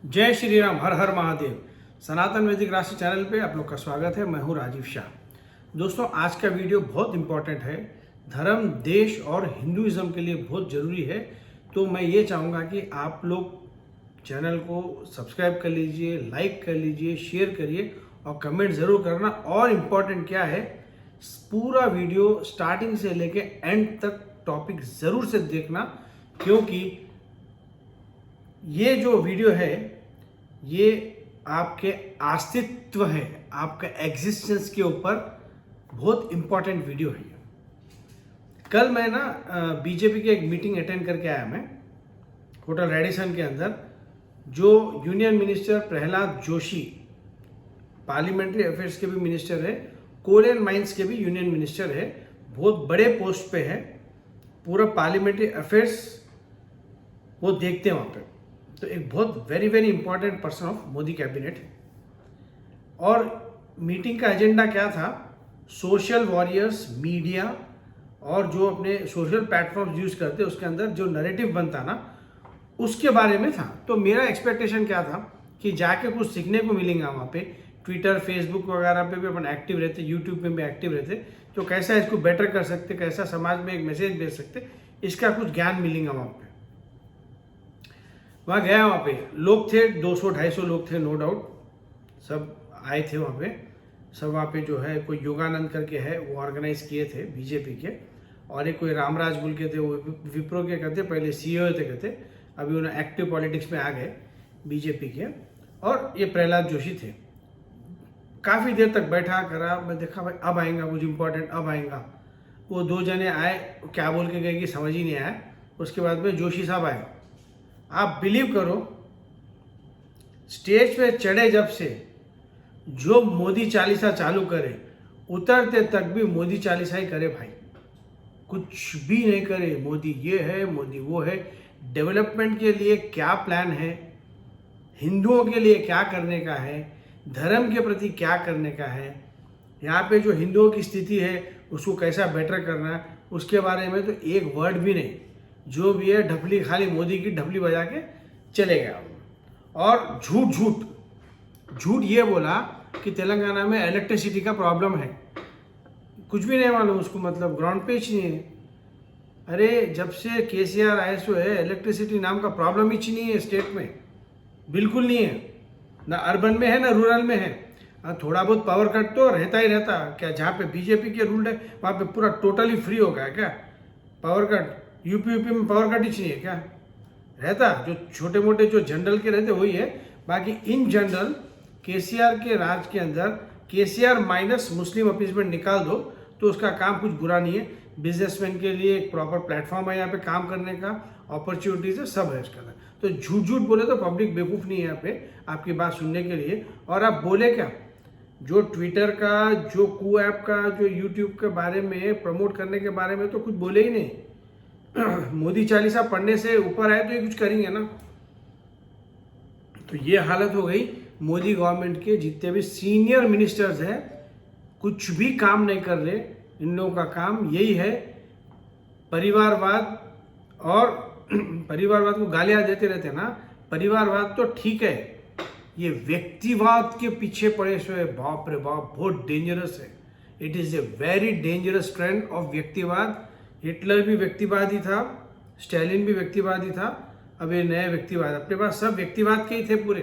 जय श्री राम, हर हर महादेव। सनातन वैदिक राशि चैनल पे आप लोग का स्वागत है। मैं हूँ राजीव शाह। दोस्तों, आज का वीडियो बहुत इंपॉर्टेंट है। धर्म, देश और हिंदुइज्म के लिए बहुत ज़रूरी है। तो मैं ये चाहूँगा कि आप लोग चैनल को सब्सक्राइब कर लीजिए, लाइक कर लीजिए, शेयर करिए और कमेंट ज़रूर करना। और इम्पॉर्टेंट क्या है, पूरा वीडियो स्टार्टिंग से लेके एंड तक टॉपिक ज़रूर से देखना, क्योंकि ये जो वीडियो है ये आपके अस्तित्व है, आपका एग्जिस्टेंस के ऊपर बहुत इंपॉर्टेंट वीडियो है। कल मैं ना बीजेपी की एक मीटिंग अटेंड करके आया मैं होटल रेडिसन के अंदर। जो union minister Prahlad Joshi, parliamentary affairs के भी मिनिस्टर है, कोल एंड माइंस के भी यूनियन मिनिस्टर है, बहुत बड़े पोस्ट पे है। पूरा पार्लियामेंट्री अफेयर्स वो देखते हैं वहाँ पे। तो एक बहुत very very important person of Modi cabinet है। और मीटिंग का एजेंडा क्या था, सोशल वॉरियर्स, मीडिया और जो अपने सोशल प्लेटफॉर्म्स यूज़ करते उसके अंदर जो नैरेटिव बनता ना, उसके बारे में था। तो मेरा एक्सपेक्टेशन क्या था कि जाके कुछ सीखने को मिलेगा वहाँ पे। ट्विटर, फेसबुक वगैरह पे भी अपन एक्टिव रहते, यूट्यूब पे भी एक्टिव रहते, तो कैसा इसको बेटर कर सकते, कैसा समाज में एक मैसेज भेज सकते, इसका कुछ ज्ञान मिलेगा वहाँ पे। वहाँ गया, वहाँ पे लोग थे 200-250 लोग थे, नो डाउट सब आए थे वहाँ पे। सब वहाँ पे जो है, कोई योगानंद करके है वो ऑर्गेनाइज किए थे बीजेपी के, और एक कोई रामराज बुल के थे, वो विप्रो के कहते, पहले सीईओ थे कहते, अभी उन्हें एक्टिव पॉलिटिक्स में आ गए बीजेपी के। और ये प्रहलाद जोशी थे। काफ़ी देर तक बैठा करा, मैं देखा भाई अब आएगा कुछ इंपॉर्टेंट, अब आएगा। वो दो जने आए, क्या बोल के गए कि समझ ही नहीं आया। उसके बाद में जोशी साहब आए। आप बिलीव करो, स्टेज पे चढ़े जब से जो मोदी चालीसा चालू करे, उतरते तक भी मोदी चालीसा ही करे भाई, कुछ भी नहीं करे। मोदी ये है, मोदी वो है। डेवलपमेंट के लिए क्या प्लान है, हिंदुओं के लिए क्या करने का है, धर्म के प्रति क्या करने का है, यहाँ पे जो हिंदुओं की स्थिति है उसको कैसा बेटर करना है, उसके बारे में तो एक वर्ड भी नहीं। जो भी है ढपली, खाली मोदी की ढपली बजा के चले गया। और झूठ ये बोला कि तेलंगाना में इलेक्ट्रिसिटी का प्रॉब्लम है। कुछ भी नहीं मालूम उसको, मतलब ग्राउंड पे ही नहीं है। अरे जब से केसीआर आईएसओ है, इलेक्ट्रिसिटी नाम का प्रॉब्लम ही नहीं है स्टेट में, बिल्कुल नहीं है। ना अर्बन में है ना रूरल में है। थोड़ा बहुत पावर कट तो रहता ही रहता। क्या जहाँ पे बीजेपी के रूल है वहाँ पे पूरा टोटली फ्री हो गया क्या पावर कट? यूपी में पावर कट ही नहीं है क्या? रहता जो छोटे मोटे जो जनरल के रहते वही है। बाकी इन जनरल केसीआर के राज के अंदर केसीआर माइनस मुस्लिम अपीसमेंट निकाल दो तो उसका काम कुछ बुरा नहीं है। बिजनेसमैन के लिए एक प्रॉपर प्लेटफॉर्म है, यहाँ पे काम करने का अपॉर्चुनिटीज है, सब है इसके अंदर। तो झूठ बोले तो पब्लिक बेवकूफ़ नहीं है यहाँ पे आपकी बात सुनने के लिए। और आप बोले क्या, जो ट्विटर का, जो कू ऐप का, जो यूट्यूब के बारे में प्रमोट करने के बारे में तो कुछ बोले ही नहीं। मोदी चालीसा पढ़ने से ऊपर आए तो ये कुछ करेंगे ना। तो ये हालत हो गई मोदी गवर्नमेंट के। जितने भी सीनियर मिनिस्टर्स हैं कुछ भी काम नहीं कर रहे। इन लोगों का काम यही है, परिवारवाद। और परिवारवाद को गालियां देते रहते ना। परिवारवाद तो ठीक है, ये व्यक्तिवाद के पीछे पड़े हुए, बाप रे बाप, बहुत डेंजरस है। It is a very dangerous trend of व्यक्तिवाद। हिटलर भी व्यक्तिवादी था, स्टालिन भी व्यक्तिवादी था, अब ये नए व्यक्तिवाद। अपने पास सब व्यक्तिवाद के ही थे पूरे,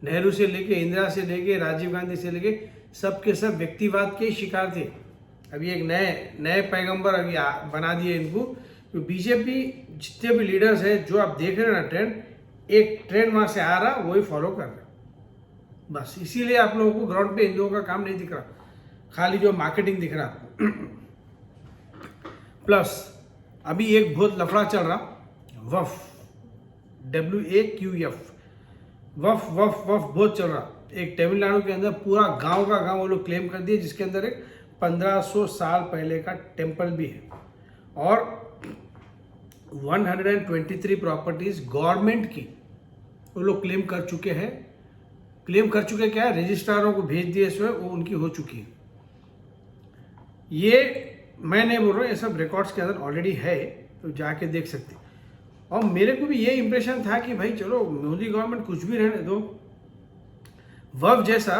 नेहरू से लेके, इंदिरा से लेके, राजीव गांधी से लेके, सब के सब व्यक्तिवाद के ही शिकार थे। अभी एक नए पैगंबर अभी बना दिए इनको। तो बीजेपी जितने भी लीडर्स हैं, जो आप देख रहे हैं ना ट्रेंड, एक ट्रेंड वहाँ से आ रहा, वही फॉलो कर रहे। बस इसीलिए आप लोगों को ग्राउंड पे हिंदुओं का काम नहीं दिख रहा, खाली जो मार्केटिंग दिख रहा आपको। प्लस अभी एक बहुत लफड़ा चल रहा, वफ, WAQF, वफ बहुत चल रहा। एक तमिलनाडु के अंदर पूरा गांव का गांव वो लोग क्लेम कर दिए, जिसके अंदर एक 1500 साल पहले का टेम्पल भी है। और 123 प्रॉपर्टीज गवर्नमेंट की वो लोग क्लेम कर चुके हैं। क्लेम कर चुके क्या है, रजिस्ट्रारों को भेज दिए, इसमें वो उनकी हो चुकी है। ये मैं नहीं बोल रहा हूँ, ये सब रिकॉर्ड्स के अंदर ऑलरेडी है, तो जाके देख सकते। और मेरे को भी ये इंप्रेशन था कि भाई चलो मोदी गवर्नमेंट कुछ भी रहने दो, वफ जैसा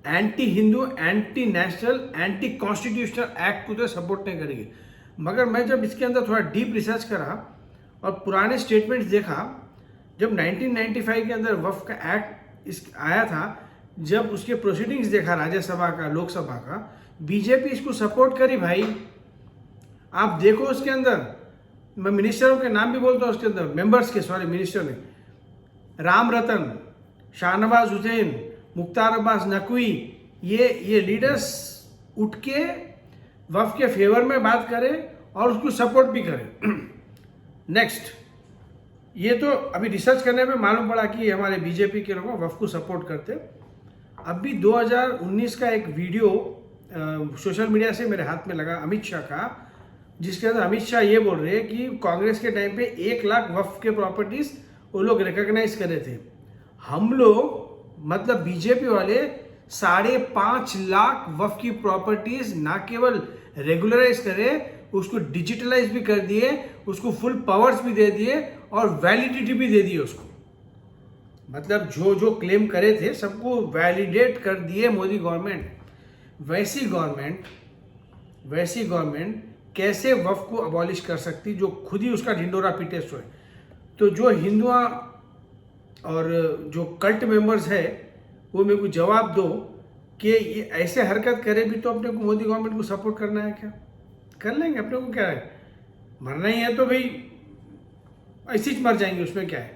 anti Hindu, anti national, anti constitutional act को तो सपोर्ट नहीं करेगी। मगर मैं जब इसके अंदर थोड़ा डीप रिसर्च करा और पुराने स्टेटमेंट्स देखा, जब 1995 के अंदर वफ का एक्ट इस आया था, जब उसके प्रोसीडिंग्स देखा राज्यसभा का, लोकसभा का, बीजेपी इसको सपोर्ट करी भाई। आप देखो उसके अंदर, मैं मिनिस्टरों के नाम भी बोलता हूँ उसके अंदर, मेंबर्स के, सॉरी मिनिस्टर ने, राम रतन, शाहनवाज हुसैन, मुख्तार अब्बास नकवी, ये लीडर्स उठ के वफ के फेवर में बात करें और उसको सपोर्ट भी करें। नेक्स्ट, ये तो अभी रिसर्च करने में मालूम पड़ा कि हमारे बीजेपी के लोग वफ को सपोर्ट करते। अभी 2019 का एक वीडियो सोशल मीडिया से मेरे हाथ में लगा अमित शाह का, जिसके अंदर अमित शाह ये बोल रहे हैं कि कांग्रेस के टाइम पे 1 लाख वफ के प्रॉपर्टीज वो लोग रिकॉग्नाइज करे थे। हम लोग मतलब बीजेपी वाले 5.5 लाख वफ की प्रॉपर्टीज ना केवल रेगुलराइज करे, उसको डिजिटलाइज भी कर दिए, उसको फुल पावर्स भी दे दिए और वैलिडिटी भी दे दी उसको। मतलब जो जो क्लेम करे थे सबको वैलिडेट कर दिए मोदी गवर्नमेंट। वैसी गवर्नमेंट कैसे वफ को अबॉलिश कर सकती, जो खुद ही उसका ढिंडोरा पीटे सोए। तो जो हिंदुआ और जो कल्ट मेंबर्स है वो मेरे को जवाब दो कि ये ऐसे हरकत करे भी तो अपने को मोदी गवर्नमेंट को सपोर्ट करना है क्या? कर लेंगे, अपने को क्या है, मरना ही है तो भाई ऐसे ही मर जाएंगे, उसमें क्या है।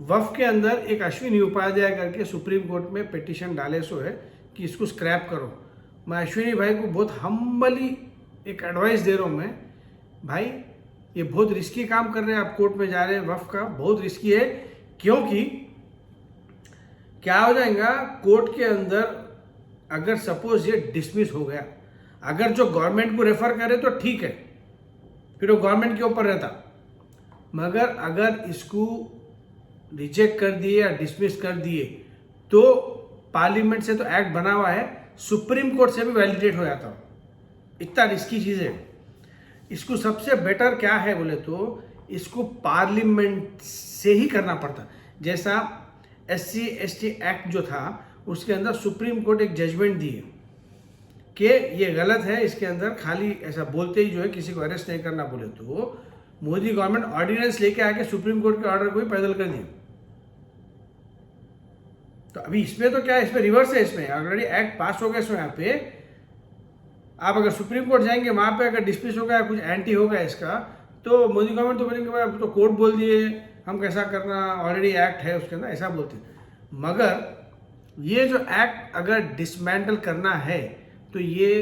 वफ के अंदर एक अश्विनी उपाध्याय करके सुप्रीम कोर्ट में पिटीशन डाले सो है कि इसको स्क्रैप करो। मैं अश्विनी भाई को बहुत हम्बली एक एडवाइस दे रहा हूँ मैं, भाई ये बहुत रिस्की काम कर रहे हैं आप, कोर्ट में जा रहे हैं, वफ का बहुत रिस्की है। क्योंकि क्या हो जाएगा कोर्ट के अंदर, अगर सपोज ये डिसमिस हो गया, अगर जो गवर्नमेंट को रेफर करे तो ठीक है, फिर वो गवर्नमेंट के ऊपर रहता। मगर अगर इसको रिजेक्ट कर दिए या डिसमिस कर दिए तो पार्लियामेंट से तो एक्ट बना हुआ है, सुप्रीम कोर्ट से भी वैलिडेट हो जाता। इतना रिस्की चीज है। इसको सबसे बेटर क्या है बोले तो इसको पार्लियामेंट से ही करना पड़ता। जैसा SC/ST एक्ट जो था उसके अंदर सुप्रीम कोर्ट एक जजमेंट दिए कि ये गलत है, इसके अंदर खाली ऐसा बोलते ही जो है किसी को अरेस्ट नहीं करना बोले तो मोदी गवर्नमेंट ऑर्डिनेंस लेके आके सुप्रीम कोर्ट के ऑर्डर को ही पैदल कर दिया। तो अभी इसमें तो क्या है, इसमें रिवर्स है, इसमें ऑलरेडी एक्ट पास हो गया। इसमें यहाँ पे आप अगर सुप्रीम कोर्ट जाएंगे, वहां पे अगर डिस्मिस हो गया, कुछ एंटी हो गया इसका, तो मोदी गवर्नमेंट तो बोलेंगे भाई तो कोर्ट बोल दिए, हम कैसा करना, ऑलरेडी एक्ट है उसके अंदर, ऐसा बोलते हैं। मगर ये जो एक्ट अगर डिसमेंटल करना है तो ये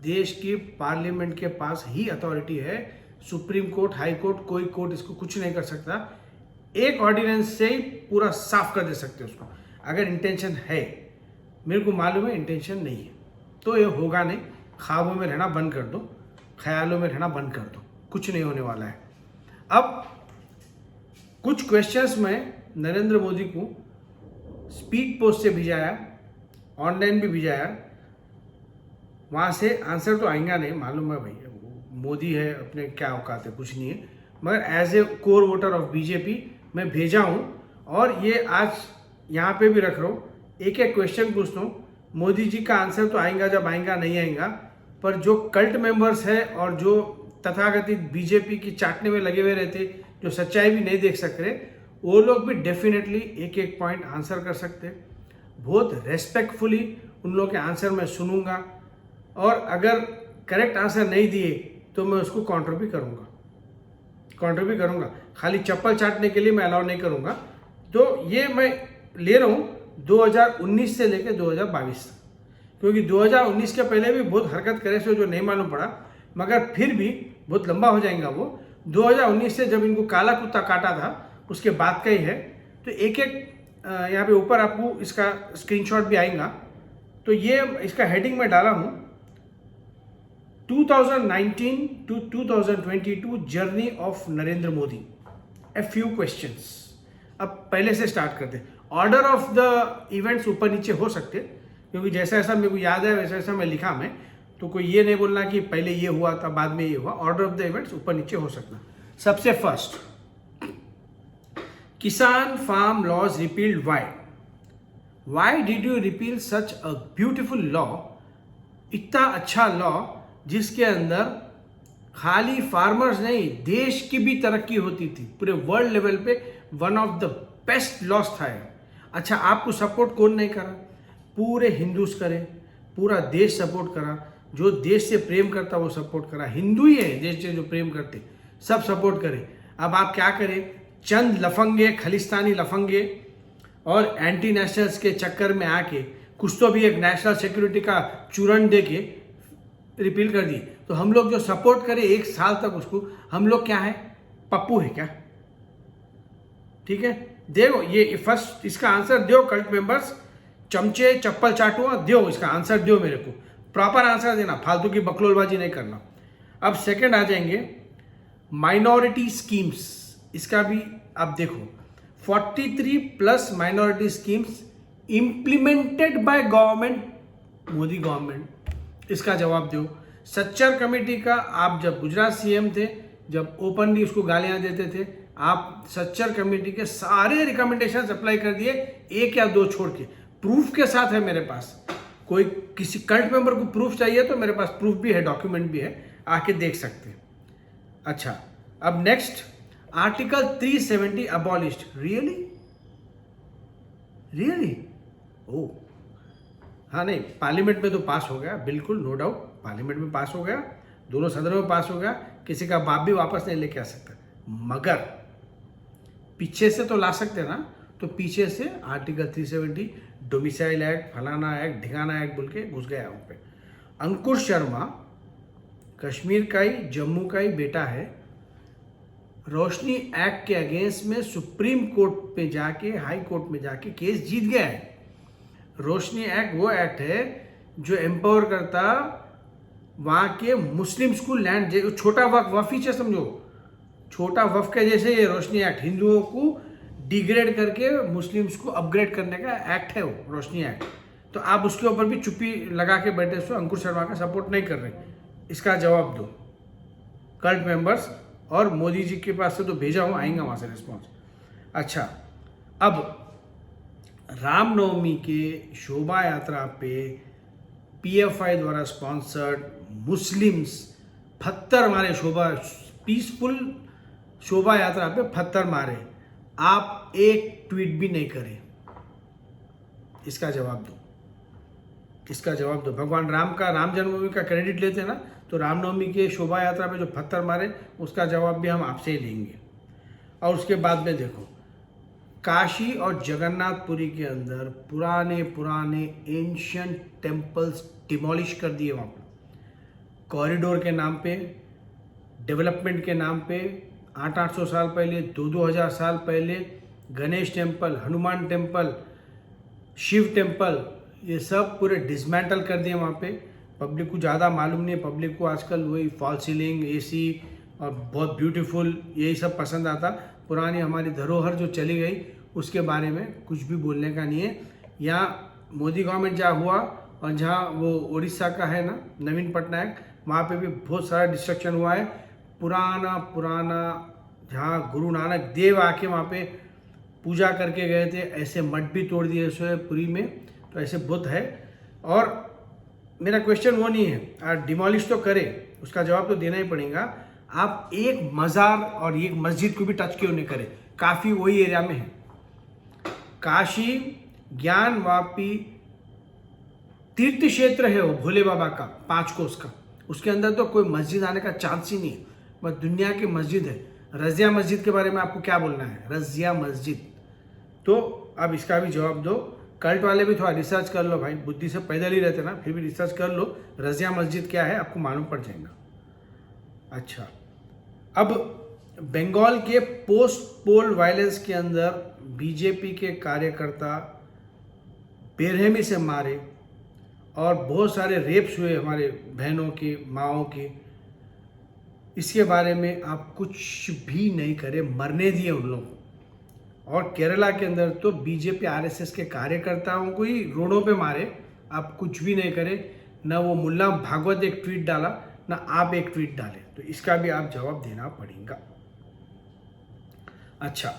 देश की पार्लियामेंट के पास ही अथॉरिटी है। सुप्रीम कोर्ट, हाई कोर्ट, कोई कोर्ट इसको कुछ नहीं कर सकता। एक ऑर्डिनेंस से ही पूरा साफ कर दे सकते उसको, अगर इंटेंशन है। मेरे को मालूम है इंटेंशन नहीं है तो ये होगा नहीं। ख्वाबों में रहना बंद कर दो, ख्यालों में रहना बंद कर दो, कुछ नहीं होने वाला है। अब कुछ क्वेश्चंस में नरेंद्र मोदी को स्पीड पोस्ट से भिजाया, ऑनलाइन भी भिजाया, वहाँ से आंसर तो आएगा नहीं, मालूम है भाई मोदी है, अपने क्या औकात है, कुछ नहीं है। मगर as a core voter of BJP मैं भेजा हूँ और ये आज यहाँ पे भी रख रहा हूँ। एक एक क्वेश्चन पूछता हूँ, मोदी जी का आंसर तो आएगा जब आएगा, नहीं आएगा। पर जो कल्ट मेंबर्स है और जो तथाकथित बीजेपी की चाटने में लगे हुए रहते, जो सच्चाई भी नहीं देख सकते, वो लोग भी डेफिनेटली एक एक पॉइंट आंसर कर सकते। बहुत रेस्पेक्टफुली उन लोगों के आंसर मैं सुनूंगा और अगर करेक्ट आंसर नहीं दिए तो मैं उसको काउंटर भी करूंगा। खाली चप्पल चाटने के लिए मैं अलाउ नहीं करूंगा। तो ये मैं ले रहा हूँ 2019 से लेकर 2022 तक, क्योंकि 2019 के पहले भी बहुत हरकत करे से जो नहीं मालूम पड़ा, मगर फिर भी बहुत लंबा हो जाएगा वो। 2019 से जब इनको काला कुत्ता काटा था उसके बाद का ही है। तो एक एक यहाँ पे ऊपर आपको इसका स्क्रीनशॉट भी आएगा। तो ये इसका हेडिंग में डाला हूँ 2019 to 2022 journey of Narendra Modi, a few questions. अब पहले से स्टार्ट करते हैं। ऑर्डर ऑफ द इवेंट्स ऊपर नीचे हो सकते, क्योंकि जैसा ऐसा मेरे को याद है वैसा ऐसा मैं लिखा मैं, तो कोई ये नहीं बोलना कि पहले ये हुआ था बाद में ये हुआ। ऑर्डर ऑफ द इवेंट्स ऊपर नीचे हो सकता। सबसे first Kisan farm laws repealed. Why? Why did you repeal such a beautiful law? इतना अच्छा लॉ जिसके अंदर खाली फार्मर्स नहीं, देश की भी तरक्की होती थी, पूरे वर्ल्ड लेवल पे one of the best loss था ये। अच्छा, आपको सपोर्ट कौन नहीं करा? पूरे हिंदूज करे, पूरा देश सपोर्ट करा, जो देश से प्रेम करता वो सपोर्ट करा, हिंदू ही है देश से जो प्रेम करते सब सपोर्ट करे। अब आप क्या करें? चंद लफंगे, खालिस्तानी लफंगे और एंटी नेशनल्स के चक्कर में आके कुछ तो भी एक नेशनल सिक्योरिटी का चूरन दे के रिपील कर दिए। तो हम लोग जो सपोर्ट करें 1 साल तक उसको, हम लोग क्या है? पप्पू है क्या? ठीक है, दो ये फर्स्ट इसका आंसर दो कल्ट मेंबर्स, चमचे चप्पल चाटुआ, दो इसका आंसर दो, मेरे को प्रॉपर आंसर देना, फालतू की बकलोलबाजी नहीं करना। अब सेकंड आ जाएंगे माइनॉरिटी स्कीम्स, इसका भी आप देखो 43+ minority schemes implemented by government, Modi government. इसका जवाब दो। सच्चर कमेटी का आप जब गुजरात सीएम थे, जब ओपनली उसको गालियां देते थे, आप सच्चर कमेटी के सारे रिकमेंडेशन अप्लाई कर दिए, 1 या 2 छोड़ के, प्रूफ के साथ है मेरे पास। कोई किसी कल्ट मेंबर को प्रूफ चाहिए तो मेरे पास प्रूफ भी है, डॉक्यूमेंट भी है, आके देख सकते हैं। अच्छा, अब नेक्स्ट आर्टिकल 370 अबॉलिश्ड। रियली? ओ हाँ, नहीं, पार्लियामेंट में तो पास हो गया, बिल्कुल नो डाउट, पार्लियामेंट में पास हो गया, दोनों सदनों में पास हो गया, किसी का बाप भी वापस नहीं लेके आ सकता। मगर पीछे से तो ला सकते ना, तो पीछे से आर्टिकल 370 डोमिसाइल एक्ट, फलाना एक्ट, ढिगाना एक्ट बोल के घुस गया वहाँ पे। अंकुश शर्मा कश्मीर का ही, जम्मू का ही बेटा है, रोशनी एक्ट के अगेंस्ट में सुप्रीम कोर्ट पे जाके, हाई कोर्ट में जाके केस जीत गया है। रोशनी एक्ट वो एक्ट है जो एम्पावर करता वहाँ के मुस्लिम स्कूल लैंड, छोटा वक्फ ही समझो, छोटा वक्फ के जैसे ये रोशनी एक्ट, हिंदुओं को डिग्रेड करके मुस्लिम्स को अपग्रेड करने का एक्ट है वो रोशनी एक्ट। तो आप उसके ऊपर भी चुप्पी लगा के बैठे, सो अंकुश शर्मा का सपोर्ट नहीं कर रहे। इसका जवाब दो कल्ट मेंबर्स, और मोदी जी के पास से तो भेजा हूँ, आएंगे वहाँ से रिस्पॉन्स। अच्छा, अब रामनवमी के शोभा यात्रा पे पीएफआई द्वारा स्पॉन्सर्ड मुस्लिम्स पत्थर मारे, पीसफुल शोभा यात्रा पे पत्थर मारे, आप एक ट्वीट भी नहीं करें। इसका जवाब दो, इसका जवाब दो। भगवान राम का, राम जन्मभूमि का क्रेडिट लेते हैं ना, तो रामनवमी के शोभा यात्रा पे जो पत्थर मारे उसका जवाब भी हम आपसे ही लेंगे। और उसके बाद में देखो, काशी और जगन्नाथपुरी के अंदर पुराने एंशियंट टेम्पल्स डिमोलिश कर दिए वहाँ पर, कॉरिडोर के नाम पे, डेवलपमेंट के नाम पे। 800 साल पहले, 2000 साल पहले Ganesh temple, Hanuman temple, Shiv temple, ये सब पूरे डिसमेंटल कर दिए वहाँ पे। पब्लिक को ज़्यादा मालूम नहीं है, पब्लिक को आजकल वही फॉल सीलिंग, एसी और बहुत ब्यूटीफुल यही सब पसंद आता। पुरानी हमारी धरोहर जो चली गई उसके बारे में कुछ भी बोलने का नहीं है। यहाँ मोदी गवर्नमेंट जहाँ हुआ, और जहाँ वो उड़ीसा का है ना नवीन पटनायक, वहाँ पे भी बहुत सारा डिस्ट्रक्शन हुआ है। पुराना जहाँ गुरु नानक देव आके वहाँ पे पूजा करके गए थे, ऐसे मठ भी तोड़ दिए सो पुरी में, तो ऐसे बुत है। और मेरा क्वेश्चन वो नहीं है डिमोलिश तो करे, उसका जवाब तो देना ही पड़ेगा। आप एक मज़ार और एक मस्जिद को भी टच क्यों नहीं करें? काफ़ी वही एरिया में है। काशी ज्ञानवापी तीर्थ क्षेत्र है वो, भोले बाबा का 5 कोस का, उसके अंदर तो कोई मस्जिद आने का चांस ही नहीं है, बस दुनिया की मस्जिद है। रज़िया मस्जिद के बारे में आपको क्या बोलना है? रज़िया मस्जिद। तो अब इसका भी जवाब दो। कल्ट वाले भी थोड़ा रिसर्च कर लो भाई, बुद्धि से पैदल ही रहते ना, फिर भी रिसर्च कर लो, रज़िया मस्जिद क्या है आपको मालूम पड़ जाएगा। अच्छा, अब बंगाल के पोस्ट पोल वायलेंस के अंदर बीजेपी के कार्यकर्ता बेरहमी से मारे और बहुत सारे रेप्स हुए हमारे बहनों के, माओं के, इसके बारे में आप कुछ भी नहीं करें, मरने दिए उन लोगों को। और केरला के अंदर तो बीजेपी आरएसएस के कार्यकर्ताओं को ही रोडों पे मारे, आप कुछ भी नहीं करें। ना वो मुल्ला भागवत एक ट्वीट डाला, ना आप एक ट्वीट डाले, तो इसका भी आप जवाब देना पड़ेगा। अच्छा,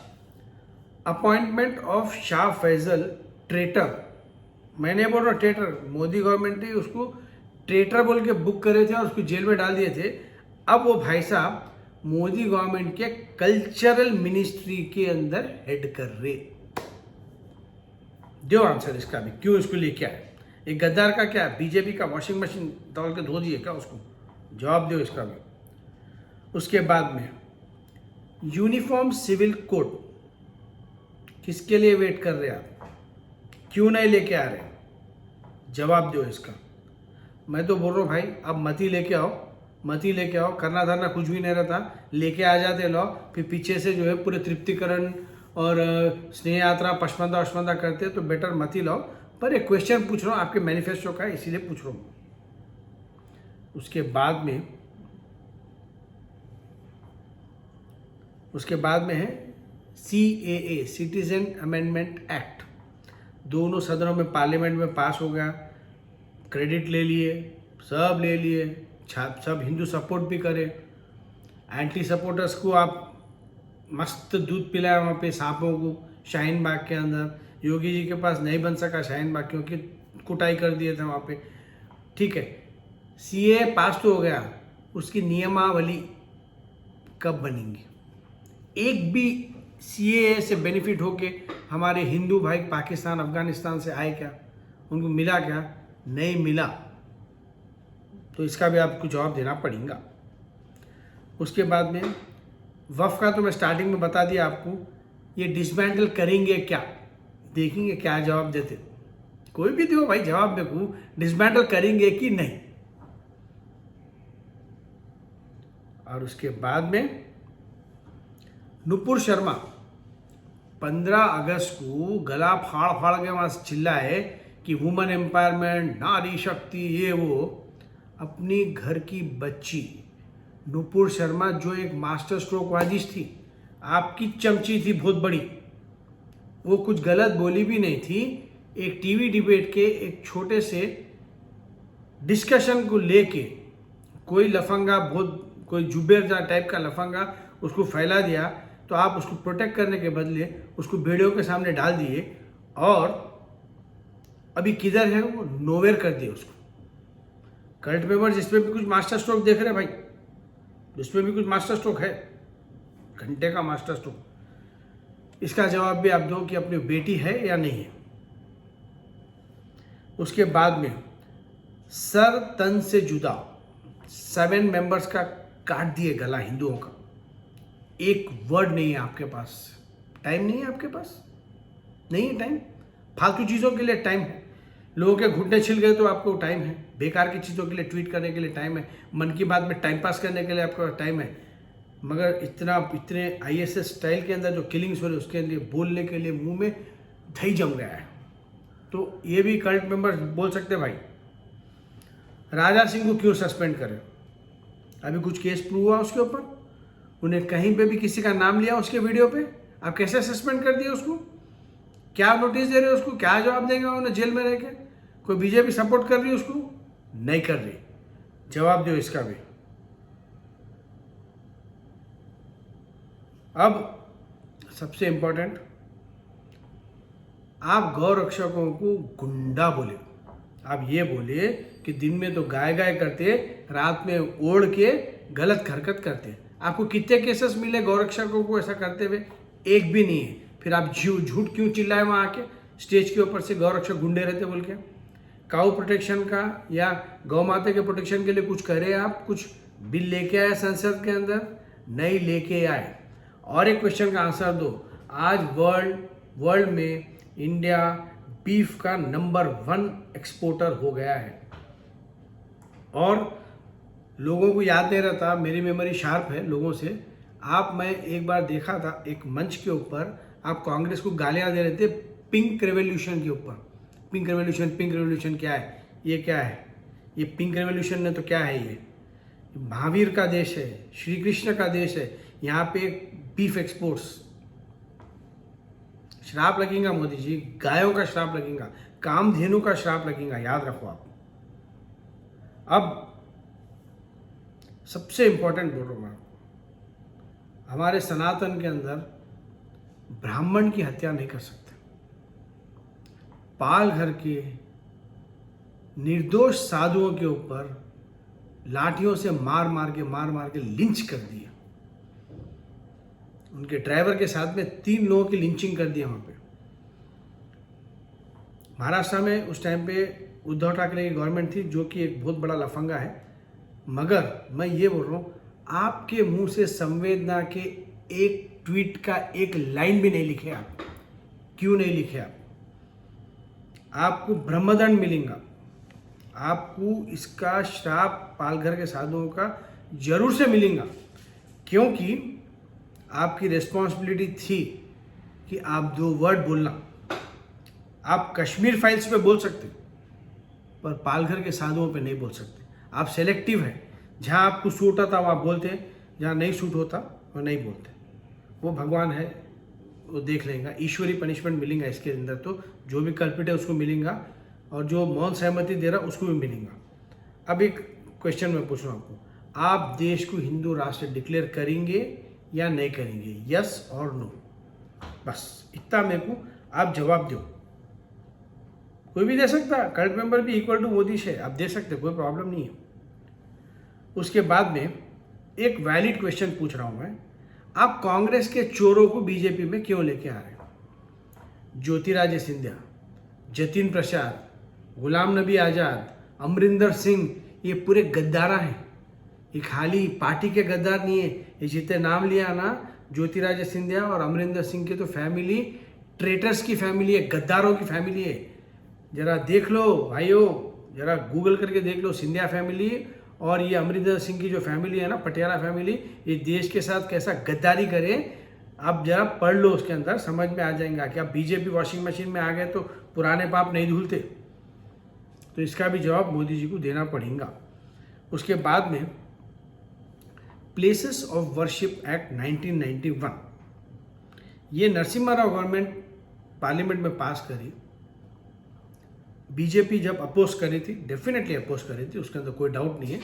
appointment of Shah Faisal traitor, मैंने बोल रहा ट्रेटर, मोदी गवर्नमेंट ने उसको ट्रेटर बोल के बुक करे थे और उसको जेल में डाल दिए थे। अब वो भाई साहब मोदी गवर्नमेंट के कल्चरल मिनिस्ट्री के अंदर हेड कर रहे। दो आंसर इसका भी, क्यों इसको लेके आए? एक गद्दार का क्या, बीजेपी का वॉशिंग मशीन तौल के धो दिए क्या उसको? जवाब दो इसका भी। उसके बाद में यूनिफॉर्म सिविल कोड किसके लिए वेट कर रहे आप, क्यों नहीं लेके आ रहे? जवाब दो इसका। मैं तो बोल रहा हूँ भाई, अब मत ही लेके आओ, मत ही लेके आओ, करना धरना कुछ भी नहीं रहता, लेके आ जाते लोग, फिर पीछे से जो है पूरे तृप्तिकरण और स्नेह यात्रा पशमंदा करते, तो बेटर मत ही लाओ। पर एक क्वेश्चन पूछ रहा हूँ, आपके मैनिफेस्टो का है इसीलिए पूछ रहा हूँ। उसके बाद में है CAA, सिटीजन अमेंडमेंट एक्ट, दोनों सदनों में पार्लियामेंट में पास हो गया, क्रेडिट ले लिए, सब ले लिए, सब हिंदू सपोर्ट भी करे, एंटी सपोर्टर्स को आप मस्त दूध पिलाया वहाँ पे सांपों को शाहीन बाग के अंदर। योगी जी के पास नहीं बन सका शाहीन बाग क्योंकि कुटाई कर दिए थे वहाँ पे। ठीक है, CAA पास तो हो गया, उसकी नियमावली कब बनेंगी? एक भी CAA से बेनिफिट होके हमारे हिंदू भाई पाकिस्तान अफगानिस्तान से आए क्या? उनको मिला क्या? नहीं मिला। तो इसका भी आपको जवाब देना पड़ेगा। उसके बाद में वफ का तो मैं स्टार्टिंग में बता दिया आपको, ये डिसमेंटल करेंगे क्या, देखेंगे क्या जवाब देते। कोई भी दो भाई जवाब देखो, डिसमेंटल करेंगे कि नहीं। और उसके बाद में नुपुर शर्मा 15 अगस्त को गला फाड़ फाड़ के वहां चिल्लाए कि वुमेन एम्पावरमेंट, नारी शक्ति, ये वो। अपनी घर की बच्ची नुपुर शर्मा जो एक मास्टर स्ट्रोक वाजिश थी, आपकी चमची थी बहुत बड़ी, वो कुछ गलत बोली भी नहीं थी। एक टीवी डिबेट के एक छोटे से डिस्कशन को लेके कोई लफंगा, बहुत कोई जुबेर टाइप का लफंगा उसको फैला दिया, तो आप उसको प्रोटेक्ट करने के बदले उसको वीडियो के सामने डाल दिए और अभी किधर है वो, नोवेयर कर दिए उसको। कल्ट मेंबर जिसमें भी कुछ मास्टर स्ट्रोक देख रहे भाई, जिसमें भी कुछ मास्टर स्ट्रोक है, घंटे का मास्टर स्ट्रोक। इसका जवाब भी आप दो कि अपनी बेटी है या नहीं है। उसके बाद में सर तन से जुदा 7 मेंबर्स का काट दिए गला हिंदुओं का। एक वर्ड नहीं है आपके पास, टाइम नहीं है आपके पास, नहीं है टाइम, फालतू चीज़ों के लिए टाइम है। लोगों के घुटने छिल गए तो आपको टाइम है, बेकार की चीज़ों के लिए ट्वीट करने के लिए टाइम है, मन की बात में टाइम पास करने के लिए आपका टाइम है। मगर इतने ISS स्टाइल के अंदर जो किलिंग्स हो रहे उसके लिए बोलने के लिए मुंह में दही जम गया है। तो ये भी कल्ट मेंबर बोल सकते भाई। राजा सिंह को क्यों सस्पेंड करें? अभी कुछ केस प्रूव हुआ उसके ऊपर, उन्हें कहीं पे भी किसी का नाम लिया उसके वीडियो पे, आप कैसे सस्पेंड कर दिए उसको? क्या नोटिस दे रहे हो उसको? क्या जवाब देंगे उन्हें जेल में रह के? कोई बीजेपी सपोर्ट कर रही है उसको? नहीं कर रही। जवाब दो इसका भी। अब सबसे इंपॉर्टेंट, आप गौ रक्षकों को गुंडा बोले, आप ये बोले कि दिन में तो गाय गाय करते, रात में ओढ़ के गलत हरकत करते। आपको कितने केसेस मिले गौ रक्षकों को ऐसा करते हुए? एक भी नहीं है। फिर आप झूठ क्यों चिल्लाए वहाँ आके स्टेज के ऊपर से, गौ रक्षक गुंडे रहते बोल के? काऊ प्रोटेक्शन का या गौ माता के प्रोटेक्शन के लिए कुछ करे आप? कुछ बिल लेके आए संसद के अंदर? नहीं लेके आए। और एक क्वेश्चन का आंसर दो, आज वर्ल्ड में इंडिया बीफ का नंबर 1 एक्सपोर्टर हो गया है। और लोगों को याद नहीं रहता, मेरी मेमोरी शार्प है लोगों से। मैं एक बार देखा था एक मंच के ऊपर, आप कांग्रेस को गालियां दे रहे थे पिंक रेवोल्यूशन के ऊपर। पिंक रेवोल्यूशन क्या है? ये क्या है? ये पिंक रेवोल्यूशन ने तो क्या है? ये महावीर का देश है, श्री कृष्ण का देश है, यहाँ पे बीफ एक्सपोर्ट्स। श्राप लगेगा मोदी जी, गायों का श्राप लगेगा, कामधेनु का श्राप लगेगा, याद रखो आप। अब सबसे इंपॉर्टेंट बोल रहा हूँ मैं, हमारे सनातन के अंदर ब्राह्मण की हत्या नहीं कर सकते। पाल घर के निर्दोष साधुओं के ऊपर लाठियों से मार मार के लिंच कर दिया। उनके ड्राइवर के साथ में 3 लोगों की लिंचिंग कर दिया वहां पे। महाराष्ट्र में उस टाइम पे उद्धव ठाकरे की गवर्नमेंट थी, जो कि एक बहुत बड़ा लफंगा है। मगर मैं ये बोल रहा हूँ, आपके मुंह से संवेदना के एक ट्वीट का एक लाइन भी नहीं लिखे आप। क्यों नहीं लिखे आप? आपको ब्रह्मदंड मिलेगा, आपको इसका श्राप पालघर के साधुओं का जरूर से मिलेगा, क्योंकि आपकी रिस्पॉन्सिबिलिटी थी कि आप 2 वर्ड बोलना। आप कश्मीर फाइल्स पे बोल सकते, पर पालघर के साधुओं पे नहीं बोल सकते। आप सेलेक्टिव है, जहाँ आपको सूट होता वहाँ बोलते, जहाँ नहीं सूट होता वो नहीं बोलते। वो भगवान है, वो देख लेगा। ईश्वरी पनिशमेंट मिलेगा इसके अंदर, तो जो भी कल्पिट है उसको मिलेगा, और जो मौन सहमति दे रहा उसको भी मिलेगा। अब एक क्वेश्चन मैं पूछ रहा हूँ आपको, आप देश को हिंदू राष्ट्र डिक्लेयर करेंगे या नहीं करेंगे? यस और नो, बस इतना मेरे को आप जवाब दो। कोई भी दे सकता, कल्ट मेंबर भी इक्वल टू मोदी है, आप दे सकते, कोई प्रॉब्लम नहीं है। उसके बाद में एक वैलिड क्वेश्चन पूछ रहा हूं मैं, आप कांग्रेस के चोरों को बीजेपी में क्यों लेके आ रहे हैं? ज्योतिरादित्य सिंधिया, जतिन प्रसाद, गुलाम नबी आज़ाद, अमरिंदर सिंह, ये पूरे गद्दारा हैं। ये खाली पार्टी के गद्दार नहीं है, ये जितने नाम लिया ना, ज्योतिरादित्य सिंधिया और अमरिंदर सिंह की तो फैमिली ट्रेटर्स की फैमिली है, गद्दारों की फैमिली है। जरा देख लो भाइयों, जरा गूगल करके देख लो, सिंधिया फैमिली और ये अमरिंदर सिंह की जो फैमिली है ना, पटियाला फैमिली, ये देश के साथ कैसा गद्दारी करे, आप जरा पढ़ लो, उसके अंदर समझ में आ जाएगा कि आप बीजेपी वॉशिंग मशीन में आ गए तो पुराने पाप नहीं धुलते। तो इसका भी जवाब मोदी जी को देना पड़ेगा। उसके बाद में प्लेसेस ऑफ वर्शिप एक्ट 1991, ये नरसिम्हा राव गवर्नमेंट पार्लियामेंट में पास करी। बीजेपी जब अपोज करी थी, डेफिनेटली अपोज करी थी, उसके अंदर कोई डाउट नहीं है।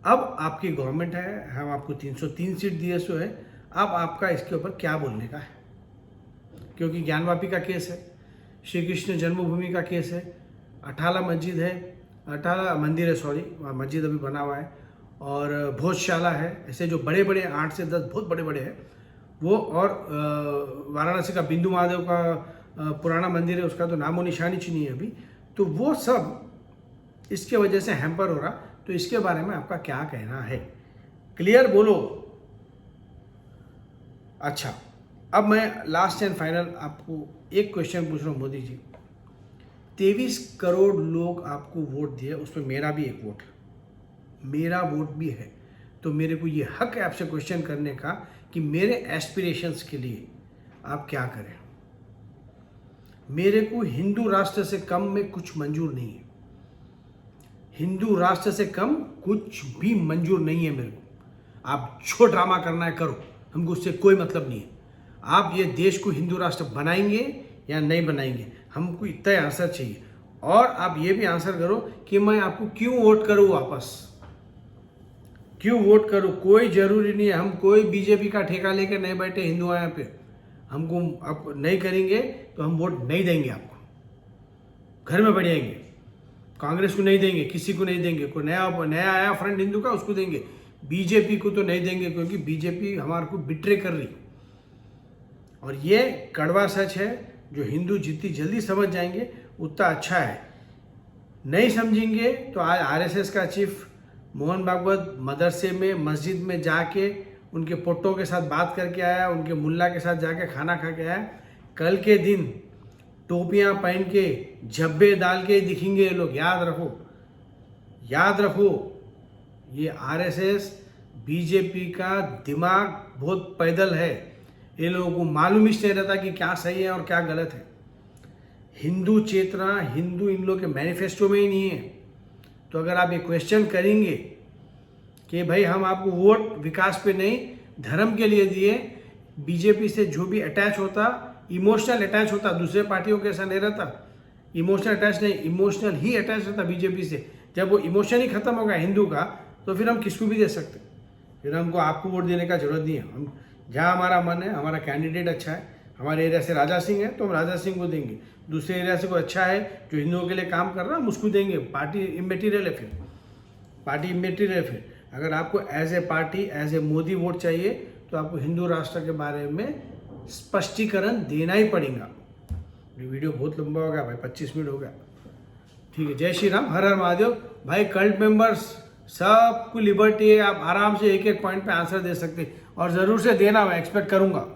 अब आपकी गवर्नमेंट है, हम आपको 303 सीट दिए सो है, अब आपका इसके ऊपर क्या बोलने का है? क्योंकि ज्ञानवापी का केस है, श्री कृष्ण जन्मभूमि का केस है, अठाला मस्जिद है, अठाला मंदिर है, सॉरी मस्जिद अभी बना हुआ है, और भोजशाला है, ऐसे जो बड़े बड़े 8 से 10 बहुत बड़े बड़े हैं वो, और वाराणसी का बिंदु महादेव का पुराना मंदिर है, उसका तो नामो निशानी नहीं है अभी। तो वो सब इसके वजह से हैम्पर हो रहा। तो इसके बारे में आपका क्या कहना है? क्लियर बोलो। अच्छा, अब मैं लास्ट एंड फाइनल आपको एक क्वेश्चन पूछ रहा हूँ मोदी जी। 23 करोड़ लोग आपको वोट दिए, उसमें मेरा भी एक वोट है, मेरा वोट भी है। तो मेरे को ये हक है आपसे क्वेश्चन करने का कि मेरे एस्पिरेशंस के लिए आप क्या करें। मेरे को हिंदू राष्ट्र से कम में कुछ मंजूर नहीं है, हिंदू राष्ट्र से कम कुछ भी मंजूर नहीं है मेरे को। आप जो ड्रामा करना है करो, हमको उससे कोई मतलब नहीं है। आप ये देश को हिंदू राष्ट्र बनाएंगे या नहीं बनाएंगे, हमको इतना आंसर चाहिए। और आप ये भी आंसर करो कि मैं आपको क्यों वोट करूं, वापस क्यों वोट करूं। कोई जरूरी नहीं है, हम कोई बीजेपी का ठेका लेकर नहीं बैठे हिंदू यहाँ पे। हमको आप नहीं करेंगे तो हम वोट नहीं देंगे आपको, घर में बैठेंगे। कांग्रेस को नहीं देंगे, किसी को नहीं देंगे, कोई नया आया फ्रंट हिंदू का उसको देंगे, बीजेपी को तो नहीं देंगे, क्योंकि बीजेपी हमारे को बिट्रे कर रही। और ये कड़वा सच है, जो हिंदू जितनी जल्दी समझ जाएंगे उतना अच्छा है। नहीं समझेंगे तो आज आरएसएस का चीफ मोहन भागवत मदरसे में मस्जिद में जाके उनके पोटों के साथ बात करके आया, उनके मुल्ला के साथ जाके खाना खा के आया। कल के दिन टोपियां पहन के झब्बे डाल के दिखेंगे ये लोग, याद रखो, याद रखो। ये आरएसएस बीजेपी का दिमाग बहुत पैदल है, ये लोगों को मालूम ही नहीं रहता कि क्या सही है और क्या गलत है। हिंदू चेतना, हिंदू इन लोग के मैनिफेस्टो में ही नहीं है। तो अगर आप ये क्वेश्चन करेंगे कि भाई हम आपको वोट विकास पे नहीं धर्म के लिए दिए, बीजेपी से जो भी अटैच होता, इमोशनल अटैच होता, दूसरे पार्टियों के ऐसा नहीं रहता, इमोशनल अटैच नहीं, इमोशनल ही अटैच रहता बीजेपी से। जब वो इमोशन ही खत्म होगा हिंदू का, तो फिर हम किसको भी दे सकते, फिर हमको आपको वोट देने का जरूरत नहीं है। हम जहाँ हमारा मन है, हमारा कैंडिडेट अच्छा है, हमारे एरिया से राजा सिंह है तो हम राजा सिंह को देंगे, दूसरे एरिया से कोई अच्छा है जो हिंदुओं के लिए काम कर रहा है हम उसको देंगे। पार्टी इमेटीरियल है, फिर पार्टी इमेटीरियल है। फिर अगर आपको as a party as a Modi vote चाहिए तो आपको हिंदू राष्ट्र के बारे में स्पष्टीकरण देना ही पड़ेगा। ये वीडियो बहुत लंबा हो गया भाई, 25 मिनट हो गया। ठीक है, जय श्री राम, हर हर महादेव। भाई कल्ट मेंबर्स सबको लिबर्टी है, आप आराम से एक एक पॉइंट पे आंसर दे सकते और ज़रूर से देना, मैं एक्सपेक्ट करूँगा।